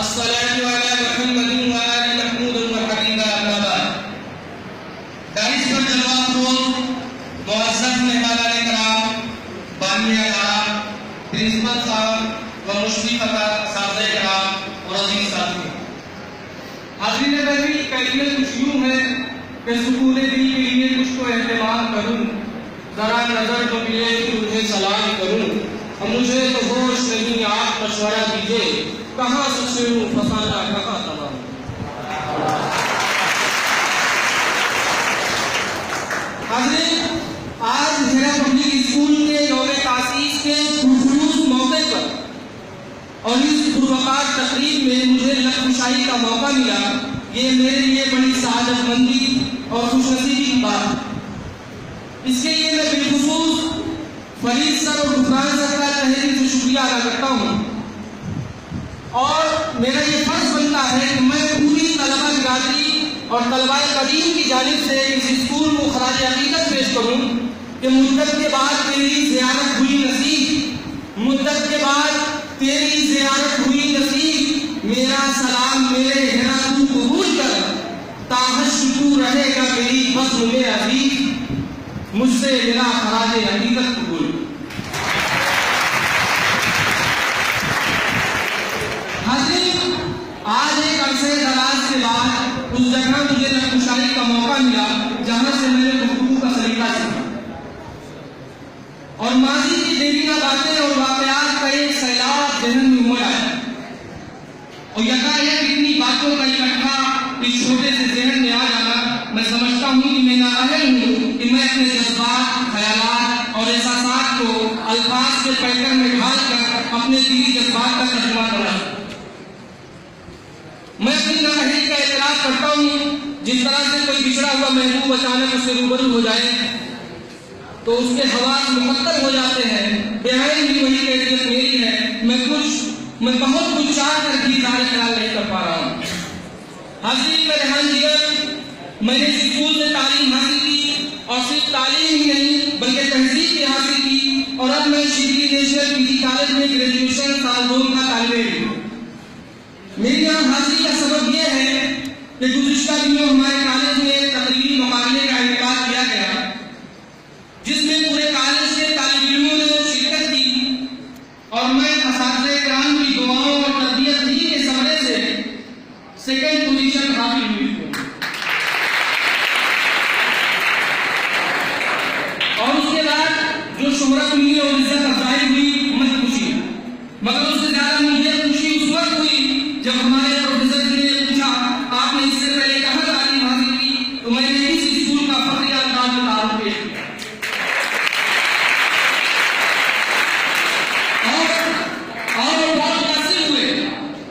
अस्सलातु अला मुहम्मदिन व आलि महमूद व हबीबा अम्मा बाद। दानिश पर जलवा फरोज मुअज़्ज़ज़ मेहमानान किराम, बानिया किराम, प्रिंसिपल साहब व मुशरिफ साहब किराम और अजीज साथी, हाज़रीन नबी कलमे कुछ यूं है कि सुकून दिल के लिए कुछ तो एहतमाम करूं, जरा नजर तो मिले कि तुझे सलाम करूं। अब मुझे तो होश नहीं, आप मशवरा दीजिए, कहाँ से शुरू फसाना कहाँ तमाम। हाज़रीन, आज मेरा पब्लिक स्कूल के यौम तासीस के खुशूस मौके पर और इस पुरवकार तकरीब में मुझे लफ्ज़शाही का मौका मिला, ये मेरे लिए बड़ी सआदतमंदी और खुशनसीबी की बात। इसके लिए मैं बिलखुसूस फरीद सर और गुफरान सर का तहे दिल से शुक्रिया अदा करता हूँ और मेरा ये फर्ज बनता है कि मैं पूरी तलबा बिरादरी और तलबाए कदीम की जानिब से इस स्कूल को खराज अकीदत पेश करूँ कि मुद्दत के बाद तेरी ज़ियारत हुई नसीब, मुद्दत के बाद तेरी ज़ियारत हुई नसीब, मेरा सलाम मेरे हिना तू कबूल कर, ताहश तू रहेगा मेरी फज़्ल में अजीज, मुझसे मेरा खराज हकीकत कबूल। हाज़रीन, आज एक अरसे दराज के बाद उस जगह मुझे लफ्ज़शाही का मौका मिला जहां से मैंने गुफ्तगू का सलीका सीखा और माजी की देरीना बातें और वाक़यात का एक सैलाब ज़हन में उमड़ आया और यकायक इतनी बातों का इकट्ठा इस छोटे से ज़हन में आ जाना, मैं समझता हूँ कि मैं नाअहल हूँ कि मैं अपने जज्बात, ख़यालात और एहसासात को अल्फाज के पैकर में ढाल कर अपने दिली जज्बात का तर्जुमा करा। मैं अपनी नाअहली का एतराफ़ करता हूँ। जिस तरह से कोई बिछड़ा हुआ महबूब अचानक उससे रूबरू हो जाए तो उसके हवास मुकद्दर हो जाते हैं। बेहद भी वही कैफियत मेरी है, मैं बहुत कुछ चाह कर भी ज़ाहिर ख्याल नहीं कर पा रहा हूँ। हाज़रीन, मेरे हाँ जीवन, मैंने स्कूल से तालीम हासिल की और सिर्फ तालीम ही नहीं बल्कि तहजीब भी हासिल की और अब मैं शिबली नेशनल पीजी कॉलेज में ग्रेजुएशन साल 2 का तालिब इल्म हूँ। मेरी यहाँ हाजिरी का सबब यह है कि गुज़िश्ता दिनों हमारे कॉलेज में तकरीरी मुकाबले का इनेकाद किया गया जिसमें पूरे कॉलेज के तालिब इल्मों ने शिरकत की और मैं असातिज़े किराम की दुआओं और तरबियत ही के समरे से सेकंड पोजीशन हासिल हुई और उसके बाद जो शोहरत मिली और इज्जत अफजाई हुई मुझे खुशी, मगर उससे ज्यादा मुझे खुशी उस वक्त हुई जब हमारे प्रोफेसर ने पूछा आपने इससे पहले कहाँ तालीम हासिल की, तो मैंने इस स्कूल का फख्रिया अंदाज में तारुफ पेश किया और बहुत मुतासिर हुए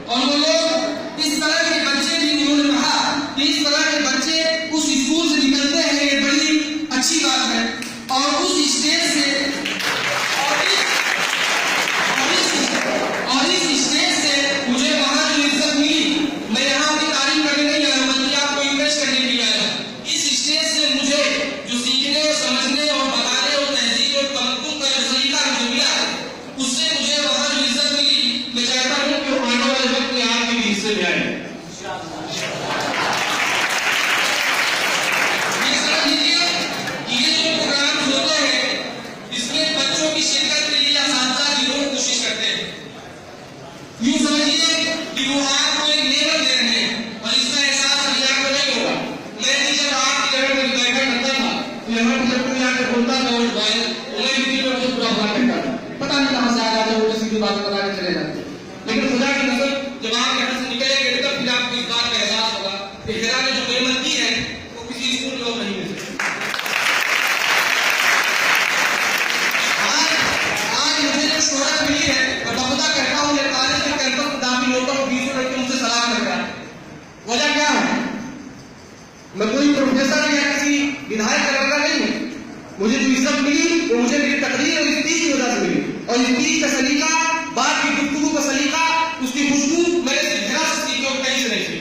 और वो लोग इस तरह के बच्चे भी उन्होंने कहा कि इस तरह के बच्चे उस स्कूल से निकलते हैं, ये बड़ी अच्छी बात है और उस स्टेज से और इस स्टेज से मुझे वहाँ जो इज्जत मिली, मैं यहाँ अपनी तारीफ करने नहीं आया बल्कि आपको इम्प्रेस करने के लिए आया। इस स्टेज से मुझे जो सीखने और समझने और बताने और तहजीब और तमक्कुन का जो सलीका मुझे मिला, उससे मुझे वहाँ जो इज्जत मिली, मैं चाहता हूँ कि वो आने वाले वक्त में आपके भी हिस्से में आए। ये समझ लीजिए कि ये जो प्रोग्राम होते हैं इसमें बच्चों की शिरकत के लिए असातिज़ा ज़रूर कोशिश करते हैं। यूँ समझिए कि वो आपको एक लेवल दे रहे हैं और इसका एहसास अभी आपको नहीं होगा। मैं भी जब आपकी जगह पर बैठा करता था तो यहाँ पर जब कोई आकर बोलता था और भाई मैं भी दिल में बुरा हुआ करता था, पता नहीं कहाँ से आ जाते वो सीधी बात बता के चले जाते। लेकिन खुदा की कसम जब आप यहाँ से निकलेंगे तब फिर आपको इस बात का एहसास होगा कि हिरा ने जो नेमत दी है वो किसी स्कूल में और नहीं मिल सकती। आज मुझे जो शोहरत मिली है मैं बखुदा कहता हूँ मेरे कॉलेज के कैंपस में दाखिल होता हूँ 20 लड़के मुझसे सलाम कर रहा है। वजह क्या है? मैं कोई प्रोफेसर या किसी विधायक का लड़का नहीं हूँ। मुझे जो इज्जत मिली वो मुझे मेरी तकरीर और स्पीच की वजह से मिली और स्पीच का सलीका, बात की गुफ्तगू का सलीका, उसकी खुशबू मैंने सिर्फ हिरा से सीखी और कहीं से नहीं सीखी।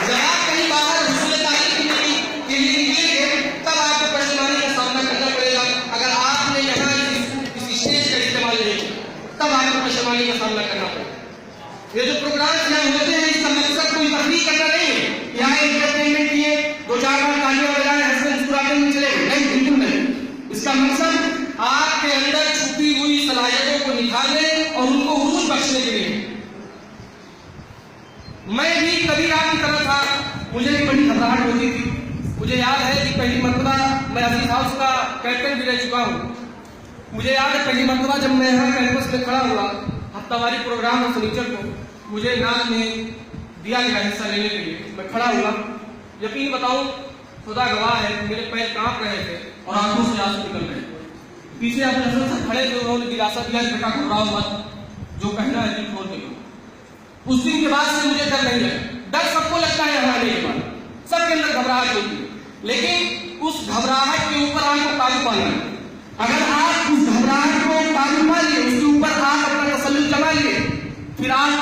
जब आप कहीं बाहर हुसूल तालीम के लिए निकलेंगे तब आपको परेशानी का सामना करना पड़ेगा अगर आपने यहाँ इस स्टेज का इस्तेमाल नहीं किया। तब आपको परेशानी का सामना करना पड़ेगा। ये जो प्रोग्राम यहाँ होते हैं इसका मकसद कोई तफरीह करना नहीं है, यहाँ एंटरटेनमेंट किए, दो चार बार तालियां बजाए, हंसते मुस्कुराते हुए चले गए, नहीं, बिल्कुल नहीं। इसका मकसद आपके अंदर छुपी हुई सलाहियतों को निखारने और उनको उरूज बख्शने के लिए। मैं भी कभी आपकी तरह था, मुझे भी बड़ी घबराहट होती थी। मुझे याद है कि पहली मरतबा मैं अजीज हाउस का कैप्टन भी रह चुका हूँ। मुझे याद है पहली मरतबा जब मैं यहाँ कैंपस में खड़ा हुआ, हफ्तावारी प्रोग्राम और सनीचर को मुझे नाम में दिया गया हिस्सा लेने के लिए, मैं खड़ा हुआ। यकीन बताऊं, खुदा गवाह है, मेरे पैर कांप रहे थे और आंखों से आंसू निकल रहे थे। पीछे अपने हसन से खड़े थे, उन्होंने दिलासा दिया, बेटा घबराओ मत, जो कहना है तुम छोड़ दो। उस दिन के बाद से मुझे डर नहीं लगा। डर सबको लगता है यहाँ आने के बाद, सबके अंदर घबराहट होती है, लेकिन उस घबराहट के ऊपर आपको काबू पाना है। अगर आप उस घबराहट को काबू पा लिए, उसके ऊपर आप अपना तसल्लुत जमा लिए, फिर आप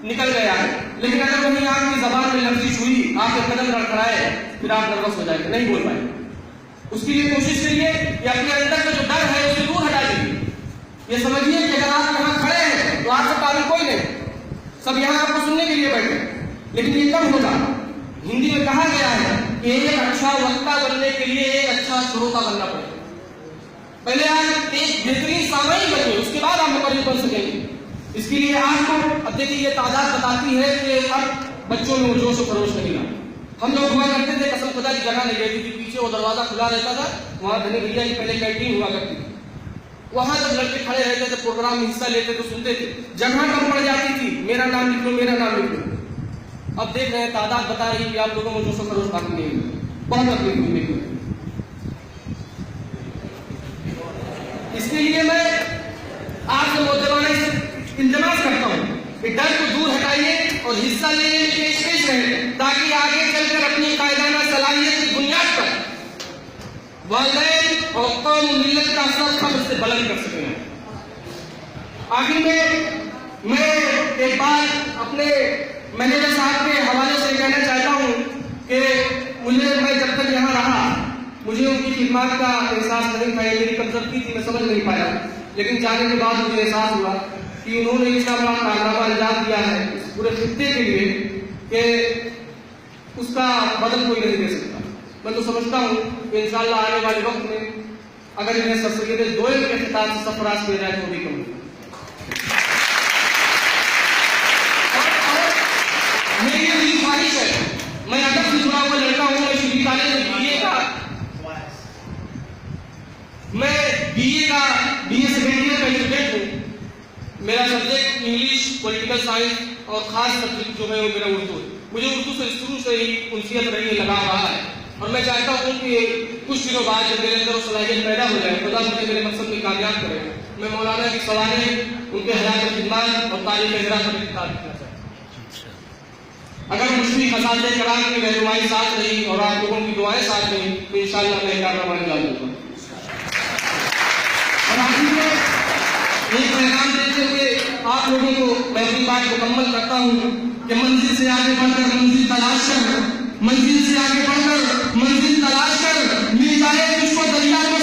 निकल गए आगे। लेकिन अगर वही आपकी जबान में लफ्ज़िश हुई, आपके कदम लड़खड़ाए, फिर आप नर्वस हो जाएंगे, नहीं बोल पाएंगे। उसके लिए कोशिश करिए कि अपने अंदर का जो डर है उसे दूर हटा दीजिए। ये समझिए कि अगर आप यहाँ खड़े हैं तो आपसे काबिल कोई नहीं, सब यहाँ आपको सुनने के लिए बैठे, लेकिन ये कब होगा? हिंदी में कहा गया है कि एक अच्छा वक्ता बनने के लिए एक अच्छा श्रोता बनना पड़ेगा। पहले आप एक बेहतरीन सामाई बनिए, उसके बाद आप मुकर्रिर बन सकेंगे। इसके लिए आपको, अब देखिए ये तादाद बताती है कि अब बच्चों में जोश और खरोश नहीं रहा। हम लोग हुआ करते थे, कसम खुदा की जगह नहीं रहती थी, पीछे वो दरवाजा खुला रहता था, वहाँ धनी भैया की पहले कैंटीन हुआ करती थी, वहां जब लड़के खड़े रहते थे, प्रोग्राम में हिस्सा लेते तो सुनते थे, जगह कम पड़ जाती थी, मेरा नाम लिख लो, मेरा नाम लिख लो। अब देख रहे हैं तादाद बता रही कि आप लोगों में जोश और खरोश बाकी नहीं है, बहुत तकलीफ हुई मेरे को। इसके लिए मैं आपसे मोहतरमाना इल्तिमास करता हूँ कि डर को दूर हटाइए और हिस्सा लेने में पेश रहे, ताकि आगे चलकर अपनी कायदाना सलाहियत की बुनियाद पर वालिदैन और कौम मिल्लत का सर खबर से बुलंद कर सकें। आखिर में मैं एक बात अपने मैनेजर साहब के हवाले से कहना चाहता हूँ कि मैं जब तक यहाँ रहा, मुझे उनकी खिदमत का एहसास नहीं था, ये मेरी कमजोरी थी, मैं समझ नहीं पाया। लेकिन जाने के बाद मुझे एहसास हुआ कि उन्होंने इतना बड़ा कारनामा अंजाम दिया है इस पूरे खित्ते के लिए कि उसका बदल कोई नहीं दे सकता। मैं तो समझता हूँ कि इंशाअल्लाह आने वाले वक्त में अगर इन्हें सर-सैयद दोयल के खिताब से सरफराज किया जाए तो भी कम। मेरी ये ख्वाहिश है, मैं अदब से जुड़ा हुआ लड़का हूँ, मैं शरीफ कॉलेज में बीए का सेकेंड ईयर का स्टूडेंट हूँ। मेरा सब्जेक्ट इंग्लिश, पॉलिटिकल साइंस और खास सब्जेक्ट जो है वो मेरा उर्दू है। मुझे उर्दू से शुरू से ही उनसियत रही है, लगाव रहा है, और मैं चाहता हूँ कि कुछ दिनों बाद जब मेरे अंदर वो सलाहियत पैदा हो जाए, खुदा मुझे मेरे मकसद में कामयाब करे, मैं मौलाना की सवाने उनके हयात खिदमत और तारीख हिजरा पर किताब लिखना चाहता हूँ। अगर मुस्लिम खसाते कराम की रहनुमाई साथ रही और आप लोगों की दुआएं साथ रही तो इंशाअल्लाह मैं कारनामा अंजाम दूंगा। और आखिर में एक पैगाम देते हुए आप लोगों को मैं अपनी बात मुकम्मल करता हूँ कि मंजिल से आगे बढ़कर मंजिल तलाश कर, मंजिल से आगे बढ़कर मंजिल तलाश कर, मिल जाए तुझको दरिया में